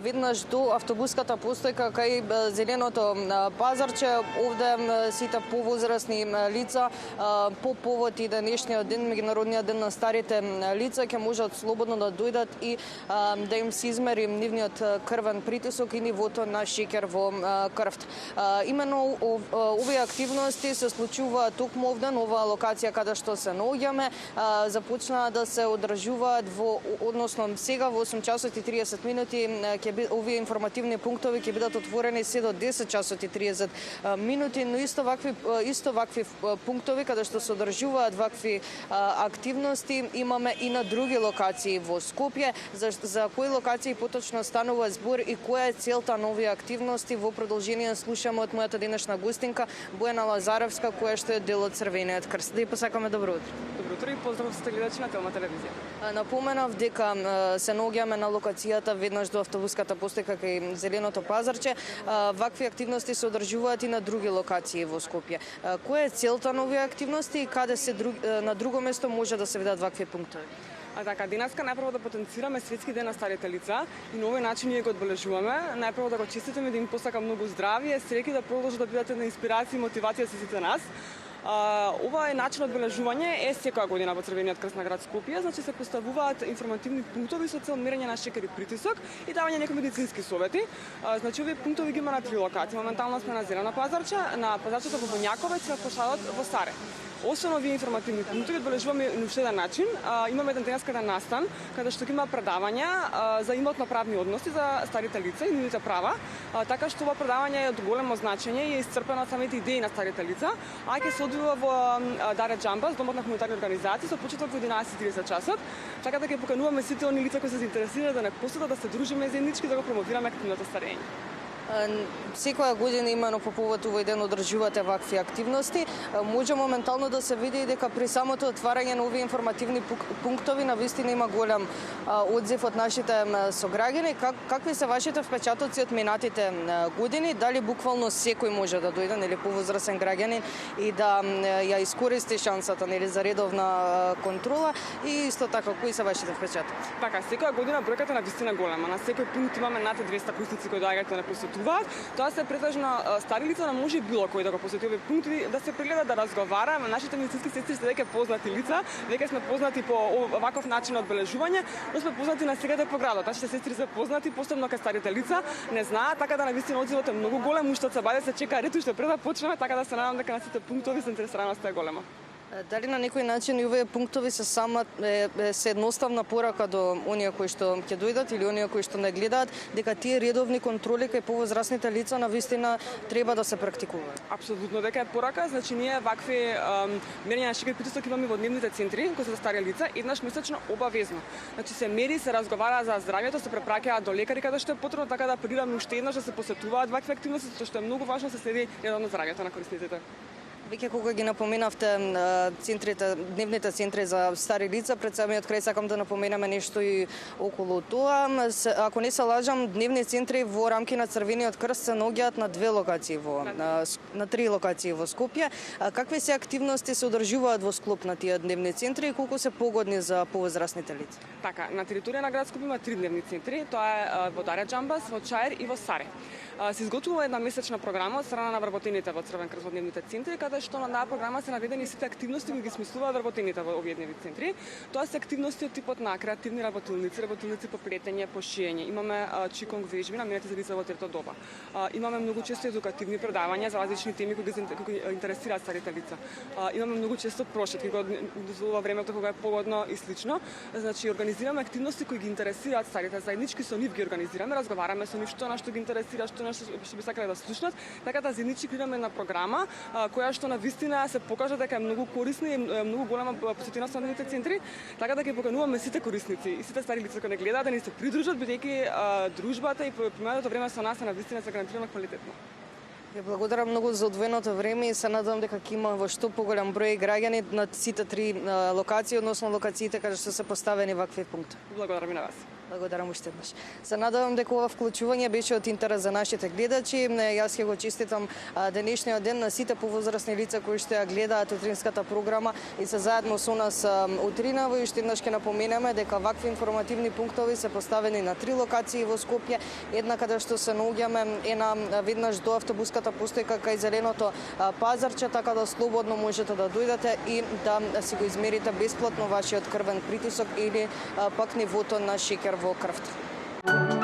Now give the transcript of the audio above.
Веднаш до автобуската постојка кај зеленото пазарче, овде сите повозрасни лица по повод и денешниот ден, меѓународниот ден на старите лица, ќе можат слободно да дојдат и да им се измери нивниот крвен притисок и нивото на шеќер во крвта. Именно овие активности се случуваат токму овде на оваа локација каде што се наоѓаме, започнаа да се одржуваат односно сега во 8 часот и 30 минути овие информативни пунктови ќе бидат отворени се до 10 часот и 30 минути, но исто вакви пунктови каде што се одржуваат вакви активности имаме и на други локации во Скопје. За кои локации поточно станува збор и која е целта на овие активности, во продолжение слушаме од мојата денешна гостинка Бојана Лазаревска, која што е дел од Црвениот крст. Да ја посакаме добро утро. Добро утро и поздрав сте гледачи на Телма телевизија. Напоменав дека се наоѓаме на локацијата веднаш до автобуската постојка кај зеленото пазарче. Вакви активности се одржуваат и на други локации во Скопје. Која е целта на овие активности и каде на друго место може да се видат вакви пунктови? Така, денеска најпрво да потенцираме Светски ден на старите лица и на овој начин ние го одбележуваме. Најпрво да го честитаме, да им посакам многу здравје, среќи, да продолжат да бидат една инспирација и мотивација за сите нас. Ова е начин одбележување е секоја година во Црвениот крст на град Скопје, значи се поставуваат информативни пунктови со цел мерење на шеќер и притисок и давање некои медицински совети. Значи овие пунктови ги има на 3 локации. Моментално сме на Зелена пазарче, на пазарчето во Боњаковец и на Пошадот во Саре. Освен овие информативни пунктови, одбележуваме на уште еден начин. Имаме еден денеска настан, каде што има предавања за имотно-правни односи за старите лица и нивните права. Така што ова предавање е од големо значење и е исцрпено од самите идеи на старите лица, а ќе се одвива во Даре Джамбас, домот на хуманитарни организации, со почеток во 11:30 часот. Така да ќе покануваме сите они лица кои се заинтересирани да не посетат, да се дружиме заеднички, да го промовираме активното старење. Секоја година имено по повод овој ден одржувате вакви активности. Може моментално да се види дека при самото отварање на овие информативни пунктови навистина има голем одзив од нашите сограѓани. Какви се вашите впечатоци од минатите години? Дали буквално секој може да дојде, нели повозрасен граѓанин и да ја искористи шансата, нели за редовна контрола и исто така кои се вашите впечатоци? Така, секоја година бројката на вистина голема. На секој пункт имаме над 200 користници кои доаѓаат да посетуваат. Тоа се претежно стари лица, но може и било кој да го посети овие пунктови, да се прегледа, да разговара. Нашите медицински сестри се веќе познати лица, веќе сме познати по ваков начин одбележување, но сме познати навсегде по градот. Нашите сестри се познати, посебно кај старите лица, не знаат, така да навистина одзивот е многу голем, уште се баде се чека ред уште пред да почнеме, така да се надам дека на сите пунктови заинтересираноста е голема. Дали на некој начин и овие пунктови се едноставна порака до оние кои што ќе дојдат или оние кои што не гледаат, дека тие редовни контроли кај повозрасните лица навистина треба да се практикуваат? Апсолутно дека е порака, значи ние вакви мерења на шеќер и притисок имаме во дневните центри кои се за стари лица еднаш месечно обавезно. Значи се мери, се разговара за здравјето, се препраќаат до лекари каде што е потребно, така да апелираме уште еднаш да се посетуваат вакви активности, затоа што е многу важно да се следи редовно здравјето на корисниците. Веќе кога ги напоменавте дневните центри за стари лица, пред самиот крај сакам да напоменаме нешто и околу тоа. Ако не се лажам, дневни центри во рамки на Црвениот крст се наоѓаат на 2 локации на 3 локации во Скопје. Какви се активности се одржуваат во склоп на тие дневни центри и колку се погодни за повозрасните лица? Така, на територија на град Скопје има 3 дневни центри, тоа е во Даре Джамбас, во Чаир и во Саре. Се изготвува една месечна програма од страна на вработените во Црвен крст во дневните центри, каде што на таа програма се наведени сите активности кои ги смислуваат вработените во овие дневни центри. Тоа се активности од типот на креативни работилници по плетење, по шиење. Имаме чиконг вежби наменети за лица во трето доба. Имаме многу често едукативни предавања за различни теми кои ги интересираат старите лица. Имаме многу често прошетки кои дозволува времето кога е погодно и слично. Значи организираме активности кои ги интересираат старите, заеднички со нив ги организираме, разговараме со нив што ги интересира, што би сакале да слушнат, така да заеднички креираме една програма која што на вистина се покажа дека е многу корисна и многу голема посетеност на дневните центри, така да ќе покануваме сите корисници и сите стари лица кои не гледаат да ни се придружат, бидејќи дружбата и преминатото време со нас е на вистина се гарантирано квалитетно. Ја благодарам многу за одвоеното време и се надам дека ќе има во што поголем број граѓани на сите 3 локации, односно локациите каде што се поставени вакви пункти. Благодарам и на вас. Благодарам уште еднаш. Се надевам дека ова вклучување беше од интерес за нашите гледачи. Јас ќе го честитам денешниот ден на сите повозрасни лица кои ще ја гледаат утринската програма и се заедно со нас утринаво. И уште еднаш ќе напоменеме дека вакви информативни пунктови се поставени на 3 локации во Скопје. Една каде што се наоѓаме е на веднаш до автобуската постојка кај зеленото пазарче, така да слободно можете да дојдете и да си го измерите бесплатно вашиот крвен притисок или пак нивото на шеќер во крвта.